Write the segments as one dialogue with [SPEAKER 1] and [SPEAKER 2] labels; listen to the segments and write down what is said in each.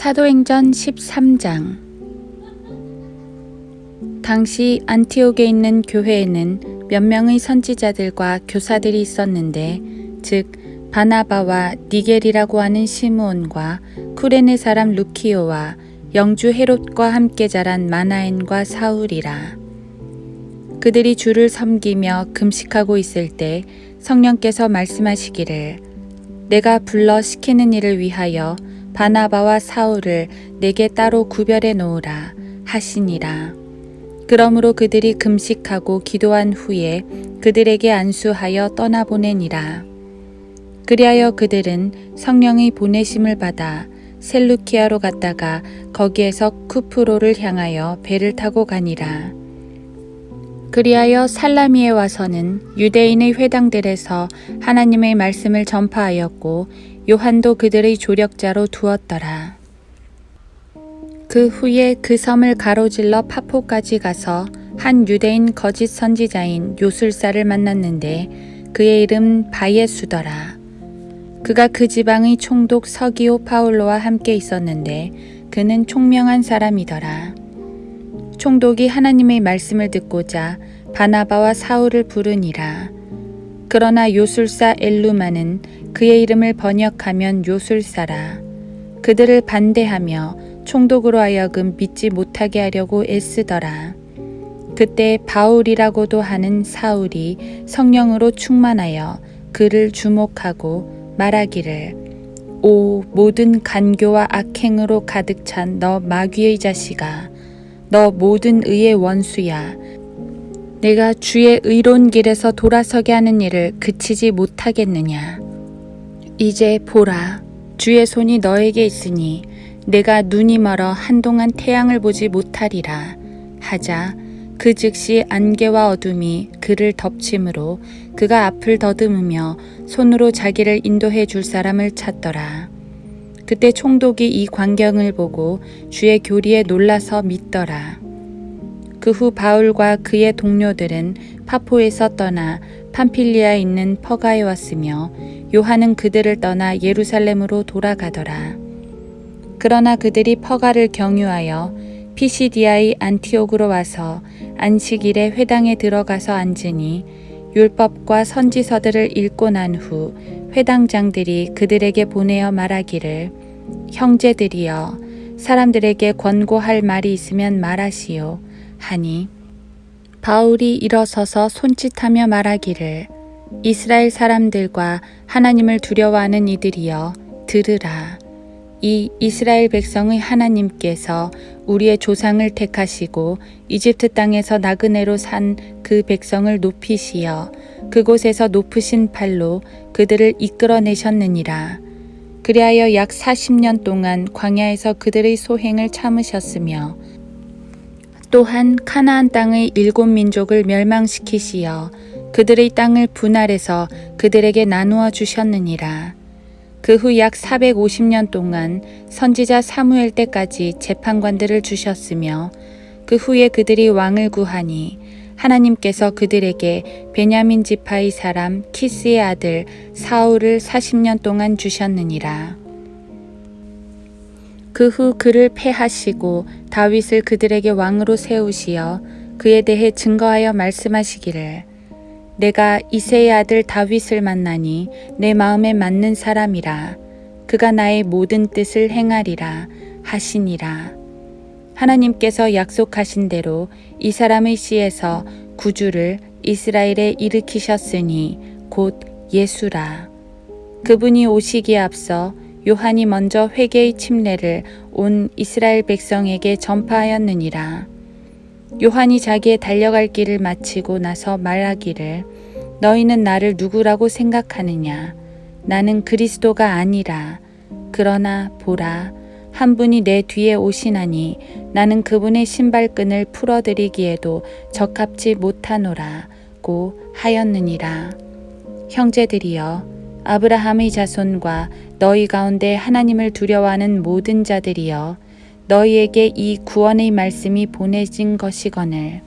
[SPEAKER 1] 사도행전 13장. 당시 안티옥에 있는 교회에는 몇 명의 선지자들과 교사들이 있었는데, 즉 바나바와 니겔이라고 하는 시므온과 쿠레네 사람 루키오와 영주 헤롯과 함께 자란 마나엔과 사울이라. 그들이 주를 섬기며 금식하고 있을 때 성령께서 말씀하시기를, 내가 불러 시키는 일을 위하여 바나바와 사울을 내게 따로 구별해 놓으라 하시니라. 그러므로 그들이 금식하고 기도한 후에 그들에게 안수하여 떠나보내니라. 그리하여 그들은 성령의 보내심을 받아 셀루키아로 갔다가 거기에서 쿠프로를 향하여 배를 타고 가니라. 그리하여 살라미에 와서는 유대인의 회당들에서 하나님의 말씀을 전파하였고, 요한도 그들의 조력자로 두었더라. 그 후에 그 섬을 가로질러 파포까지 가서 한 유대인 거짓 선지자인 요술사를 만났는데, 그의 이름 바예수더라. 그가 그 지방의 총독 서기오 파울로와 함께 있었는데, 그는 총명한 사람이더라. 총독이 하나님의 말씀을 듣고자 바나바와 사울을 부르니라. 그러나 요술사 엘루마는 그의 이름을 번역하면 요술사라. 그들을 반대하며 총독으로 하여금 믿지 못하게 하려고 애쓰더라. 그때 바울이라고도 하는 사울이 성령으로 충만하여 그를 주목하고 말하기를, 오 모든 간교와 악행으로 가득 찬 너 마귀의 자식아, 너 모든 의의 원수야. 내가 주의 의로운 길에서 돌아서게 하는 일을 그치지 못하겠느냐. 이제 보라, 주의 손이 너에게 있으니 내가 눈이 멀어 한동안 태양을 보지 못하리라 하자, 그 즉시 안개와 어둠이 그를 덮침으로 그가 앞을 더듬으며 손으로 자기를 인도해 줄 사람을 찾더라. 그때 총독이 이 광경을 보고 주의 교리에 놀라서 믿더라. 그 후 바울과 그의 동료들은 파포에서 떠나 팜필리아에 있는 퍼가에 왔으며, 요한은 그들을 떠나 예루살렘으로 돌아가더라. 그러나 그들이 퍼가를 경유하여 피시디아의 안티옥으로 와서 안식일에 회당에 들어가서 앉으니, 율법과 선지서들을 읽고 난 후 회당장들이 그들에게 보내어 말하기를, 형제들이여, 사람들에게 권고할 말이 있으면 말하시오 하니, 바울이 일어서서 손짓하며 말하기를, 이스라엘 사람들과 하나님을 두려워하는 이들이여 들으라. 이 이스라엘 백성의 하나님께서 우리의 조상을 택하시고 이집트 땅에서 나그네로 산 그 백성을 높이시어 그곳에서 높으신 팔로 그들을 이끌어내셨느니라. 그리하여 약 40년 동안 광야에서 그들의 소행을 참으셨으며, 또한 카나안 땅의 7민족을 멸망시키시어 그들의 땅을 분할해서 그들에게 나누어 주셨느니라. 그 후 약 450년 동안 선지자 사무엘 때까지 재판관들을 주셨으며, 그 후에 그들이 왕을 구하니 하나님께서 그들에게 베냐민 지파의 사람 키스의 아들 사울을 40년 동안 주셨느니라. 그 후 그를 패하시고 다윗을 그들에게 왕으로 세우시어 그에 대해 증거하여 말씀하시기를, 내가 이새의 아들 다윗을 만나니 내 마음에 맞는 사람이라. 그가 나의 모든 뜻을 행하리라 하시니라. 하나님께서 약속하신 대로 이 사람의 씨에서 구주를 이스라엘에 일으키셨으니 곧 예수라. 그분이 오시기에 앞서 요한이 먼저 회개의 침례를 온 이스라엘 백성에게 전파하였느니라. 요한이 자기의 달려갈 길을 마치고 나서 말하기를, 너희는 나를 누구라고 생각하느냐? 나는 그리스도가 아니라. 그러나 보라, 한 분이 내 뒤에 오시나니 나는 그분의 신발끈을 풀어드리기에도 적합지 못하노라고 하였느니라. 형제들이여, 아브라함의 자손과 너희 가운데 하나님을 두려워하는 모든 자들이여, 너희에게 이 구원의 말씀이 보내진 것이거늘,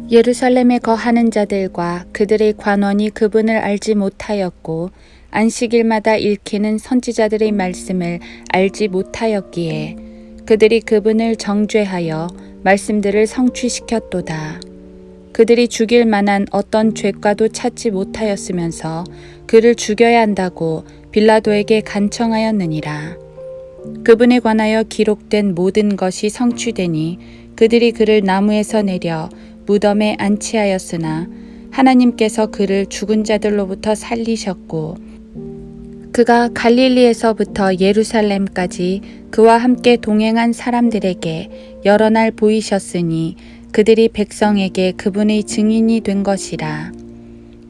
[SPEAKER 1] 예루살렘에 거하는 자들과 그들의 관원이 그분을 알지 못하였고 안식일마다 읽히는 선지자들의 말씀을 알지 못하였기에 그들이 그분을 정죄하여 말씀들을 성취시켰도다. 그들이 죽일 만한 어떤 죄과도 찾지 못하였으면서 그를 죽여야 한다고 빌라도에게 간청하였느니라. 그분에 관하여 기록된 모든 것이 성취되니 그들이 그를 나무에서 내려 무덤에 안치하였으나 하나님께서 그를 죽은 자들로부터 살리셨고 그가 갈릴리에서부터 예루살렘까지 그와 함께 동행한 사람들에게 여러 날 보이셨으니 그들이 백성에게 그분의 증인이 된 것이라.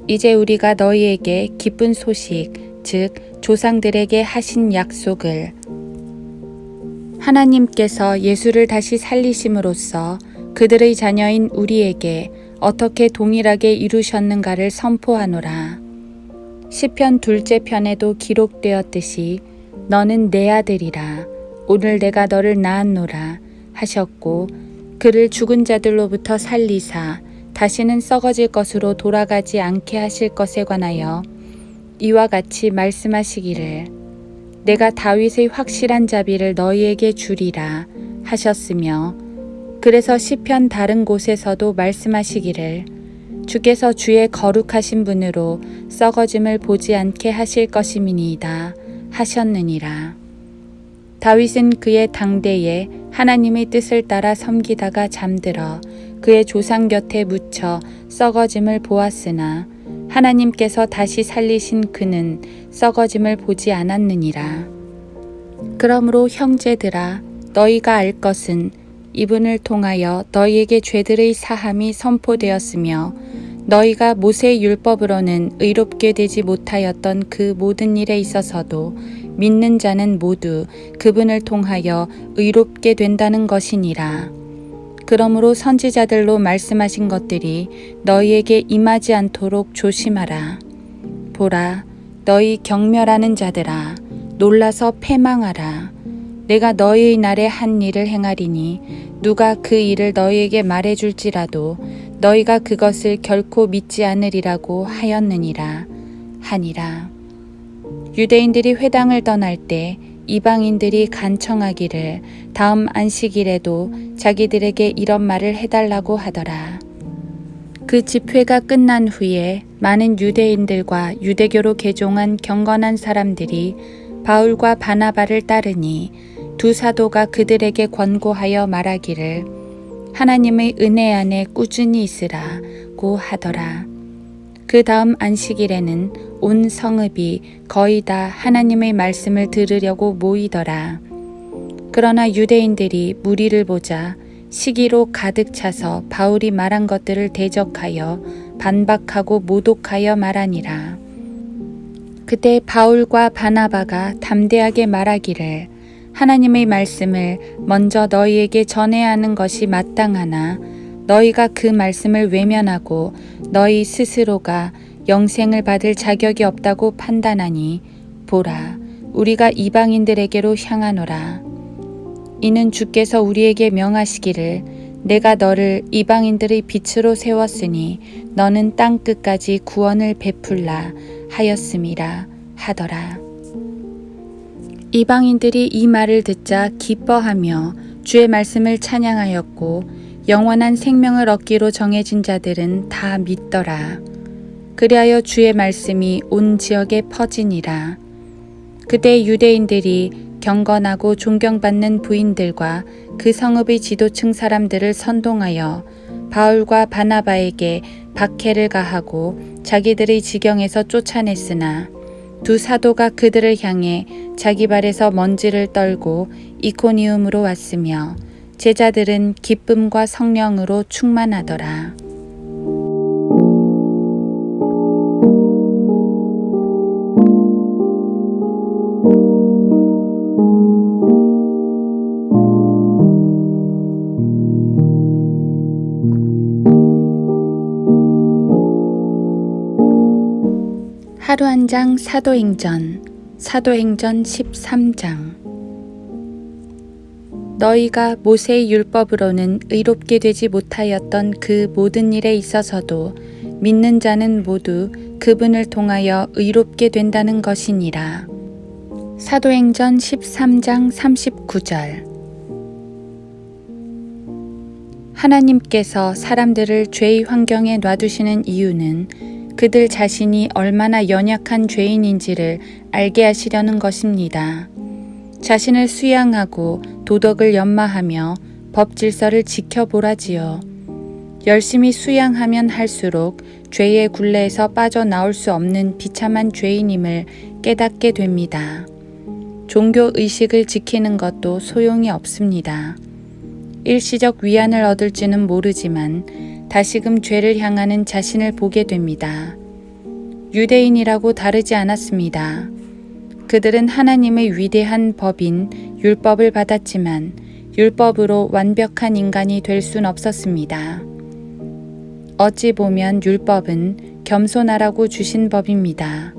[SPEAKER 1] 이제 우리가 너희에게 기쁜 소식, 즉 조상들에게 하신 약속을 하나님께서 예수를 다시 살리심으로써 그들의 자녀인 우리에게 어떻게 동일하게 이루셨는가를 선포하노라. 시편 2째 편에도 기록되었듯이 너는 내 아들이라 오늘 내가 너를 낳았노라 하셨고 그를 죽은 자들로부터 살리사 다시는 썩어질 것으로 돌아가지 않게 하실 것에 관하여 이와 같이 말씀하시기를 내가 다윗의 확실한 자비를 너희에게 주리라 하셨으며 그래서 시편 다른 곳에서도 말씀하시기를 주께서 주의 거룩하신 분으로 썩어짐을 보지 않게 하실 것임이니이다 하셨느니라. 다윗은 그의 당대에 하나님의 뜻을 따라 섬기다가 잠들어 그의 조상 곁에 묻혀 썩어짐을 보았으나 하나님께서 다시 살리신 그는 썩어짐을 보지 않았느니라. 그러므로 형제들아 너희가 알 것은 이분을 통하여 너희에게 죄들의 사함이 선포되었으며 너희가 모세의 율법으로는 의롭게 되지 못하였던 그 모든 일에 있어서도 믿는 자는 모두 그분을 통하여 의롭게 된다는 것이니라. 그러므로 선지자들로 말씀하신 것들이 너희에게 임하지 않도록 조심하라. 보라, 너희 경멸하는 자들아, 놀라서 패망하라. 내가 너희의 날에 한 일을 행하리니 누가 그 일을 너희에게 말해줄지라도 너희가 그것을 결코 믿지 않으리라고 하였느니라 하니라. 유대인들이 회당을 떠날 때 이방인들이 간청하기를 다음 안식일에도 자기들에게 이런 말을 해달라고 하더라. 그 집회가 끝난 후에 많은 유대인들과 유대교로 개종한 경건한 사람들이 바울과 바나바를 따르니 두 사도가 그들에게 권고하여 말하기를 하나님의 은혜 안에 꾸준히 있으라고 하더라. 그 다음 안식일에는 온 성읍이 거의 다 하나님의 말씀을 들으려고 모이더라. 그러나 유대인들이 무리를 보자 시기로 가득 차서 바울이 말한 것들을 대적하여 반박하고 모독하여 말하니라. 그때 바울과 바나바가 담대하게 말하기를 하나님의 말씀을 먼저 너희에게 전해야 하는 것이 마땅하나 너희가 그 말씀을 외면하고 너희 스스로가 영생을 받을 자격이 없다고 판단하니 보라, 우리가 이방인들에게로 향하노라. 이는 주께서 우리에게 명하시기를 내가 너를 이방인들의 빛으로 세웠으니 너는 땅 끝까지 구원을 베풀라 하였음이라 하더라. 이방인들이 이 말을 듣자 기뻐하며 주의 말씀을 찬양하였고 영원한 생명을 얻기로 정해진 자들은 다 믿더라. 그리하여 주의 말씀이 온 지역에 퍼지니라. 그때 유대인들이 경건하고 존경받는 부인들과 그 성읍의 지도층 사람들을 선동하여 바울과 바나바에게 박해를 가하고 자기들의 지경에서 쫓아냈으나 두 사도가 그들을 향해 자기 발에서 먼지를 떨고 이코니움으로 왔으며 제자들은 기쁨과 성령으로 충만하더라. 하루 한 장 사도행전 13장. 너희가 모세의 율법으로는 의롭게 되지 못하였던 그 모든 일에 있어서도 믿는 자는 모두 그분을 통하여 의롭게 된다는 것이니라. 사도행전 13장 39절. 하나님께서 사람들을 죄의 환경에 놔두시는 이유는 그들 자신이 얼마나 연약한 죄인인지를 알게 하시려는 것입니다. 자신을 수양하고 도덕을 연마하며 법 질서를 지켜보라지요. 열심히 수양하면 할수록 죄의 굴레에서 빠져나올 수 없는 비참한 죄인임을 깨닫게 됩니다. 종교 의식을 지키는 것도 소용이 없습니다. 일시적 위안을 얻을지는 모르지만 다시금 죄를 향하는 자신을 보게 됩니다. 유대인이라고 다르지 않았습니다. 그들은 하나님의 위대한 법인 율법을 받았지만 율법으로 완벽한 인간이 될 순 없었습니다. 어찌 보면 율법은 겸손하라고 주신 법입니다.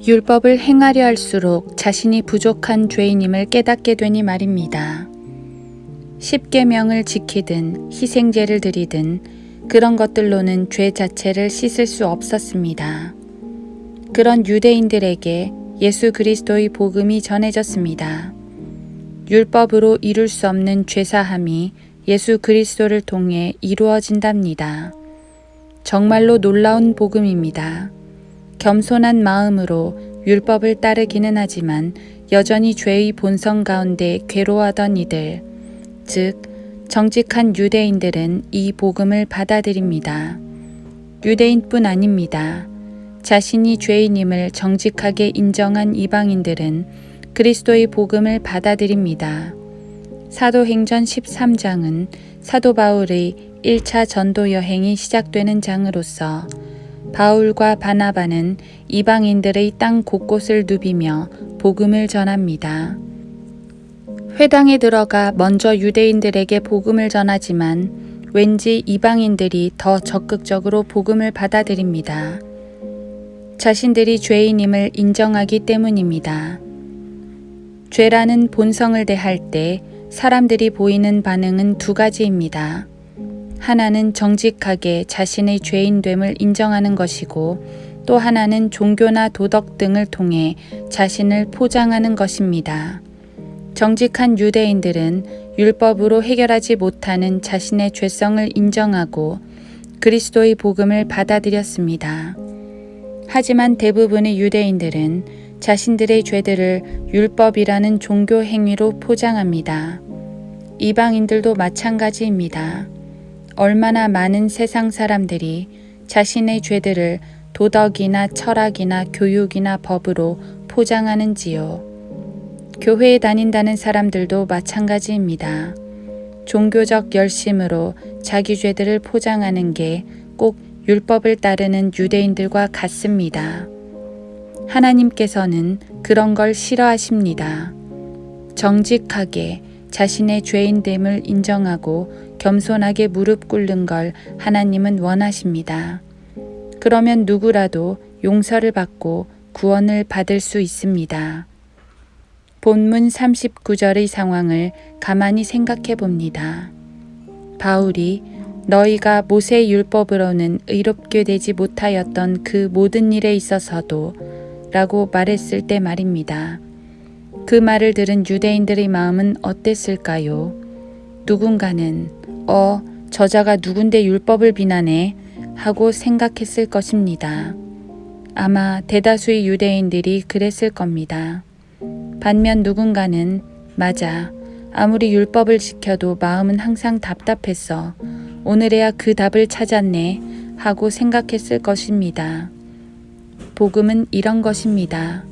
[SPEAKER 1] 율법을 행하려 할수록 자신이 부족한 죄인임을 깨닫게 되니 말입니다. 십계명을 지키든 희생제를 드리든 그런 것들로는 죄 자체를 씻을 수 없었습니다. 그런 유대인들에게 예수 그리스도의 복음이 전해졌습니다. 율법으로 이룰 수 없는 죄사함이 예수 그리스도를 통해 이루어진답니다. 정말로 놀라운 복음입니다. 겸손한 마음으로 율법을 따르기는 하지만 여전히 죄의 본성 가운데 괴로워하던 이들, 즉 정직한 유대인들은 이 복음을 받아들입니다. 유대인뿐 아닙니다. 자신이 죄인임을 정직하게 인정한 이방인들은 그리스도의 복음을 받아들입니다. 사도행전 13장은 사도 바울의 1차 전도 여행이 시작되는 장으로서 바울과 바나바는 이방인들의 땅 곳곳을 누비며 복음을 전합니다. 회당에 들어가 먼저 유대인들에게 복음을 전하지만 왠지 이방인들이 더 적극적으로 복음을 받아들입니다. 자신들이 죄인임을 인정하기 때문입니다. 죄라는 본성을 대할 때 사람들이 보이는 반응은 두 가지입니다. 하나는 정직하게 자신의 죄인됨을 인정하는 것이고 또 하나는 종교나 도덕 등을 통해 자신을 포장하는 것입니다. 정직한 유대인들은 율법으로 해결하지 못하는 자신의 죄성을 인정하고 그리스도의 복음을 받아들였습니다. 하지만 대부분의 유대인들은 자신들의 죄들을 율법이라는 종교 행위로 포장합니다. 이방인들도 마찬가지입니다. 얼마나 많은 세상 사람들이 자신의 죄들을 도덕이나 철학이나 교육이나 법으로 포장하는지요. 교회에 다닌다는 사람들도 마찬가지입니다. 종교적 열심으로 자기 죄들을 포장하는 게 꼭 율법을 따르는 유대인들과 같습니다. 하나님께서는 그런 걸 싫어하십니다. 정직하게 자신의 죄인됨을 인정하고 겸손하게 무릎 꿇는 걸 하나님은 원하십니다. 그러면 누구라도 용서를 받고 구원을 받을 수 있습니다. 본문 39절의 상황을 가만히 생각해 봅니다. 바울이 너희가 모세 율법으로는 의롭게 되지 못하였던 그 모든 일에 있어서도 라고 말했을 때 말입니다. 그 말을 들은 유대인들의 마음은 어땠을까요? 누군가는 저자가 누군데 율법을 비난해 하고 생각했을 것입니다. 아마 대다수의 유대인들이 그랬을 겁니다. 반면 누군가는 맞아. 아무리 율법을 지켜도 마음은 항상 답답했어. 오늘에야 그 답을 찾았네 하고 생각했을 것입니다. 복음은 이런 것입니다.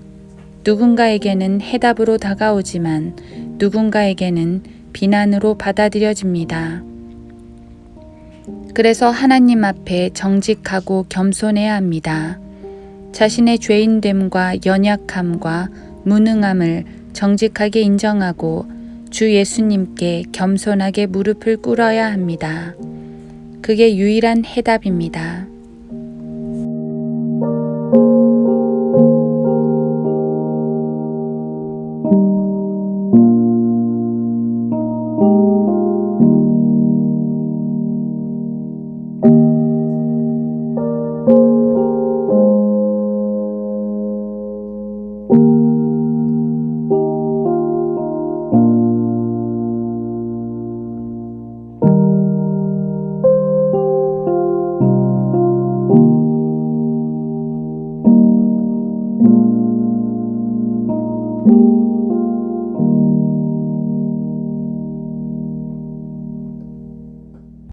[SPEAKER 1] 누군가에게는 해답으로 다가오지만 누군가에게는 비난으로 받아들여집니다. 그래서 하나님 앞에 정직하고 겸손해야 합니다. 자신의 죄인됨과 연약함과 무능함을 정직하게 인정하고 주 예수님께 겸손하게 무릎을 꿇어야 합니다. 그게 유일한 해답입니다.